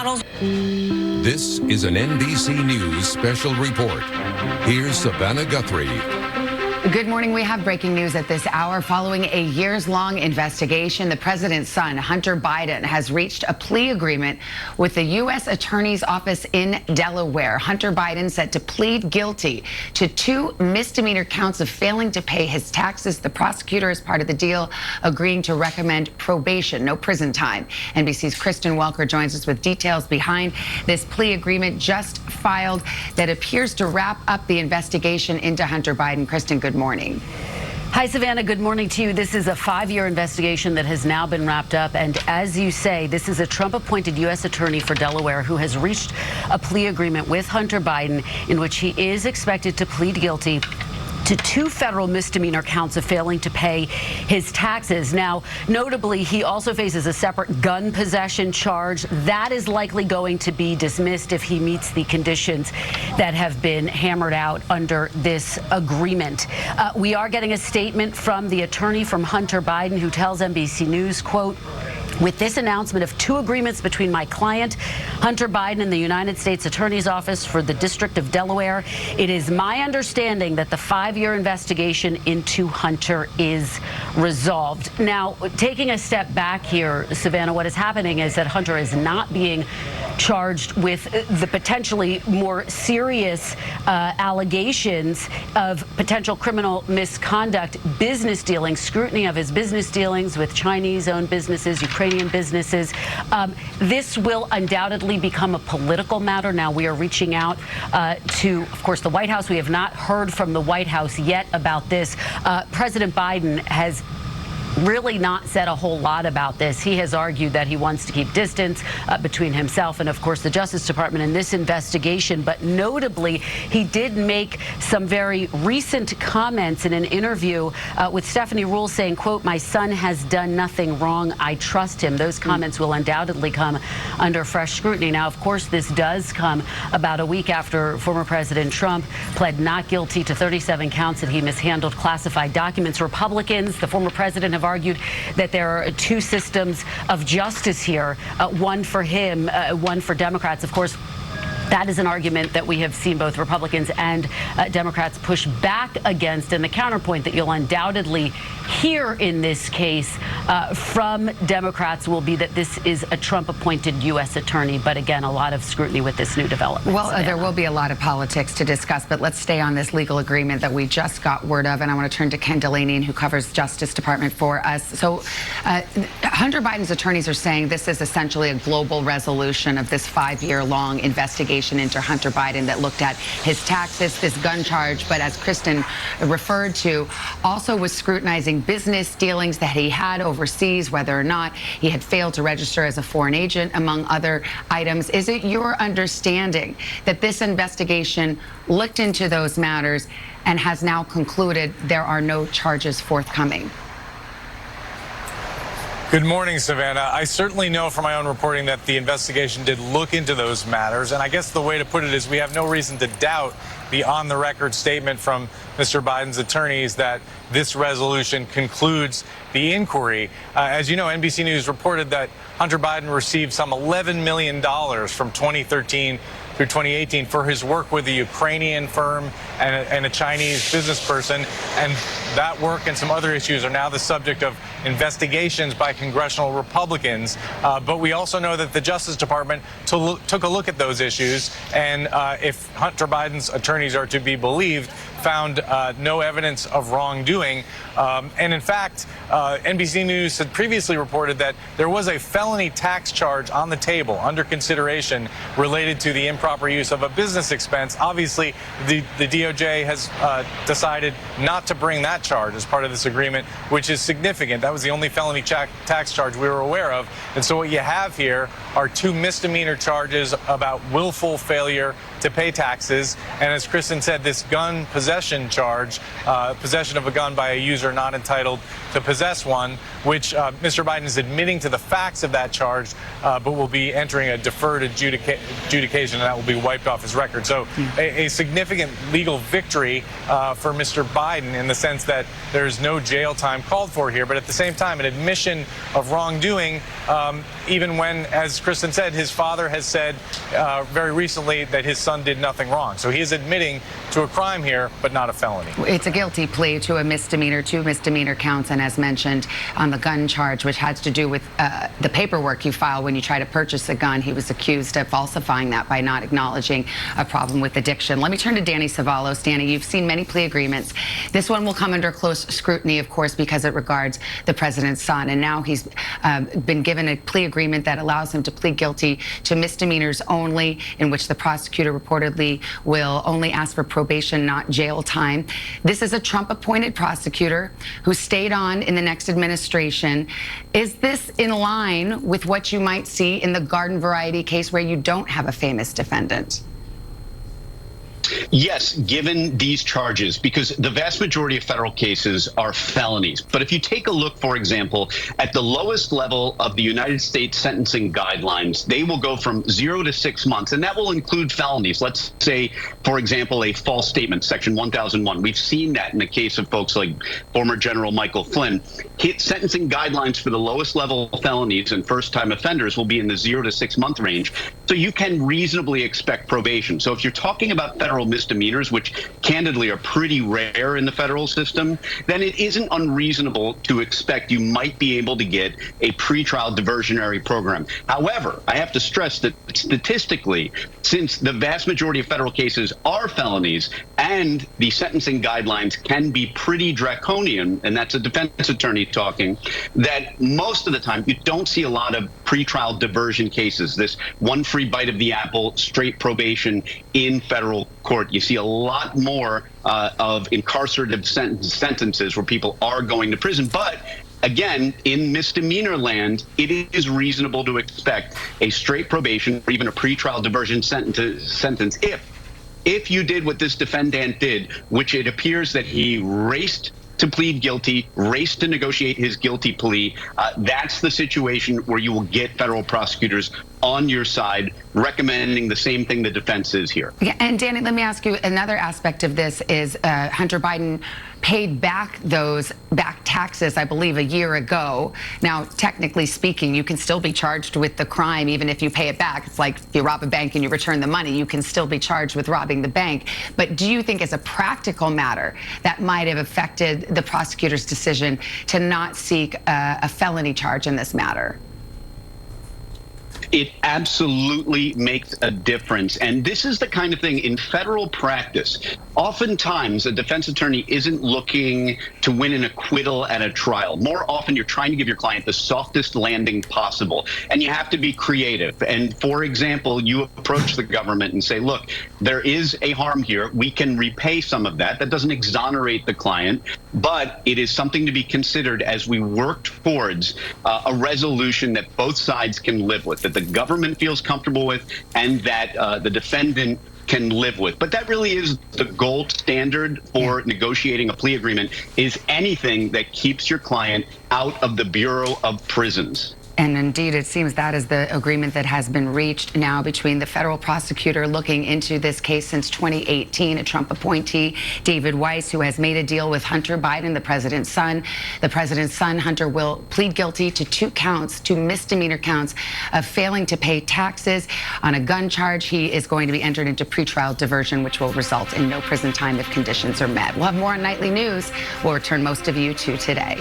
models. This is an NBC News special report. Here's Savannah Guthrie. Good morning. We have breaking news at this hour. Following a years-long investigation, the president's son, Hunter Biden, has reached a plea agreement with the U.S. Attorney's Office in Delaware. Hunter Biden set to plead guilty to 2 misdemeanor counts of failing to pay his taxes. The prosecutor, as part of the deal, agreeing to recommend probation, no prison time. NBC's Kristen Welker joins us with details behind this plea agreement just filed that appears to wrap up the investigation into Hunter Biden. Kristen, good morning. Hi, Savannah. Good morning to you. This is a 5-year investigation that has now been wrapped up. And as you say, this is a Trump-appointed U.S. attorney for Delaware who has reached a plea agreement with Hunter Biden in which he is expected to plead guilty to 2 federal misdemeanor counts of failing to pay his taxes. Now, notably, he also faces a separate gun possession charge. That is likely going to be dismissed if he meets the conditions that have been hammered out under this agreement. We are getting a statement from the attorney from Hunter Biden who tells NBC News, quote, "With this announcement of 2 agreements between my client, Hunter Biden, and the United States Attorney's Office for the District of Delaware, it is my understanding that the 5-year investigation into Hunter is resolved." Now, taking a step back here, Savannah, what is happening is that Hunter is not being charged with the potentially more serious allegations of potential criminal misconduct, business dealings, scrutiny of his business dealings with Chinese-owned businesses, Ukrainian businesses. This will undoubtedly become a political matter. Now, we are reaching out to, of course, the White House. We have not heard from the White House yet about this. President Biden has really not said a whole lot about this. He has argued that he wants to keep distance between himself and, of course, the Justice Department in this investigation. But notably, he did make some very recent comments in an interview with Stephanie Ruhle saying, quote, "My son has done nothing wrong. I trust him." Those comments will undoubtedly come under fresh scrutiny. Now, of course, this does come about a week after former President Trump pled not guilty to 37 counts that he mishandled classified documents. Republicans, the former president, have argued that there are 2 systems of justice here, one for him, one for Democrats. Of course, that is an argument that we have seen both Republicans and Democrats push back against. And the counterpoint that you'll undoubtedly hear in this case from Democrats will be that this is a Trump-appointed U.S. attorney. But again, a lot of scrutiny with this new development. Well, there will be a lot of politics to discuss, but let's stay on this legal agreement that we just got word of. And I want to turn to Ken Delaney, who covers Justice Department for us. So Hunter Biden's attorneys are saying this is essentially a global resolution of this 5-year-long investigation into Hunter Biden that looked at his taxes, this gun charge, but as Kristen referred to, also was scrutinizing business dealings that he had overseas, whether or not he had failed to register as a foreign agent, among other items. Is it your understanding that this investigation looked into those matters and has now concluded there are no charges forthcoming? Good morning, Savannah. I certainly know from my own reporting that the investigation did look into those matters. And I guess the way to put it is we have no reason to doubt the on-the-record statement from Mr. Biden's attorneys that this resolution concludes the inquiry. As you know, NBC News reported that Hunter Biden received some $11 million from 2013 through 2018 for his work with a Ukrainian firm and a Chinese business person. And that work and some other issues are now the subject of investigations by congressional Republicans. But we also know that the Justice Department took a look at those issues. And if Hunter Biden's attorneys are to be believed, found no evidence of wrongdoing. And in fact, NBC News had previously reported that there was a felony tax charge on the table under consideration related to the improper use of a business expense. Obviously, the DOJ has decided not to bring that charge as part of this agreement, which is significant. That was the only felony tax charge we were aware of. And so what you have here are 2 misdemeanor charges about willful failure to pay taxes. And as Kristen said, this gun possession charge, possession of a gun by a user not entitled to possess one, which Mr. Biden is admitting to the facts of that charge, but will be entering a deferred adjudication, and that will be wiped off his record. So a significant legal victory for Mr. Biden in the sense that there's no jail time called for here, but at the same time, an admission of wrongdoing, even when, as Kristen said, his father has said very recently that his son did nothing wrong. So he is admitting to a crime here, but not a felony. It's a guilty plea to a misdemeanor, 2 misdemeanor counts, and as mentioned on the gun charge, which has to do with the paperwork you file when you try to purchase a gun, he was accused of falsifying that by not acknowledging a problem with addiction. Let me turn to Danny Savalos. Danny, you've seen many plea agreements. This one will come under close scrutiny, of course, because it regards the president's son, and now he's been given a plea agreement that allows him to plead guilty to misdemeanors only, in which the prosecutor reportedly will only ask for probation, not jail time. This is a Trump-appointed prosecutor who stayed on in the next administration. Is this in line with what you might see in the garden variety case where you don't have a famous defendant? Yes, given these charges, because the vast majority of federal cases are felonies. But if you take a look, for example, at the lowest level of the United States sentencing guidelines, they will go from 0 to 6 months, and that will include felonies. Let's say, for example, a false statement, Section 1001. We've seen that in the case of folks like former General Michael Flynn. Sentencing guidelines for the lowest level felonies and first-time offenders will be in the 0 to 6 month range. So you can reasonably expect probation. So if you're talking about federal misdemeanors, which candidly are pretty rare in the federal system, then it isn't unreasonable to expect you might be able to get a pretrial diversionary program. However, I have to stress that statistically, since the vast majority of federal cases are felonies and the sentencing guidelines can be pretty draconian, and that's a defense attorney talking, that most of the time you don't see a lot of pretrial diversion cases, this one free bite of the apple, straight probation in federal court. You see a lot more of incarcerative sentences where people are going to prison. But again, in misdemeanor land, it is reasonable to expect a straight probation or even a pretrial diversion sentence if you did what this defendant did, which it appears that he raced to plead guilty, raced to negotiate his guilty plea. That's the situation where you will get federal prosecutors on your side recommending the same thing the defense is here. Yeah, and Danny, let me ask you, another aspect of this is Hunter Biden paid back those taxes, I believe, a year ago. Now, technically speaking, you can still be charged with the crime even if you pay it back. It's like if you rob a bank and you return the money, you can still be charged with robbing the bank. But do you think as a practical matter that might have affected the prosecutor's decision to not seek a felony charge in this matter? It absolutely makes a difference. And this is the kind of thing in federal practice. Oftentimes, a defense attorney isn't looking to win an acquittal at a trial. More often, you're trying to give your client the softest landing possible. And you have to be creative. And for example, you approach the government and say, look, there is a harm here. We can repay some of that. That doesn't exonerate the client, but it is something to be considered as we work towards a resolution that both sides can live with, that the government feels comfortable with, and that the defendant can live with. But that really is the gold standard for negotiating a plea agreement, is anything that keeps your client out of the Bureau of Prisons. And indeed, it seems that is the agreement that has been reached now between the federal prosecutor looking into this case since 2018, a Trump appointee, David Weiss, who has made a deal with Hunter Biden, the president's son. The president's son, Hunter, will plead guilty to 2 misdemeanor counts of failing to pay taxes. On a gun charge, he is going to be entered into pretrial diversion, which will result in no prison time if conditions are met. We'll have more on Nightly News. We'll return most of you to Today.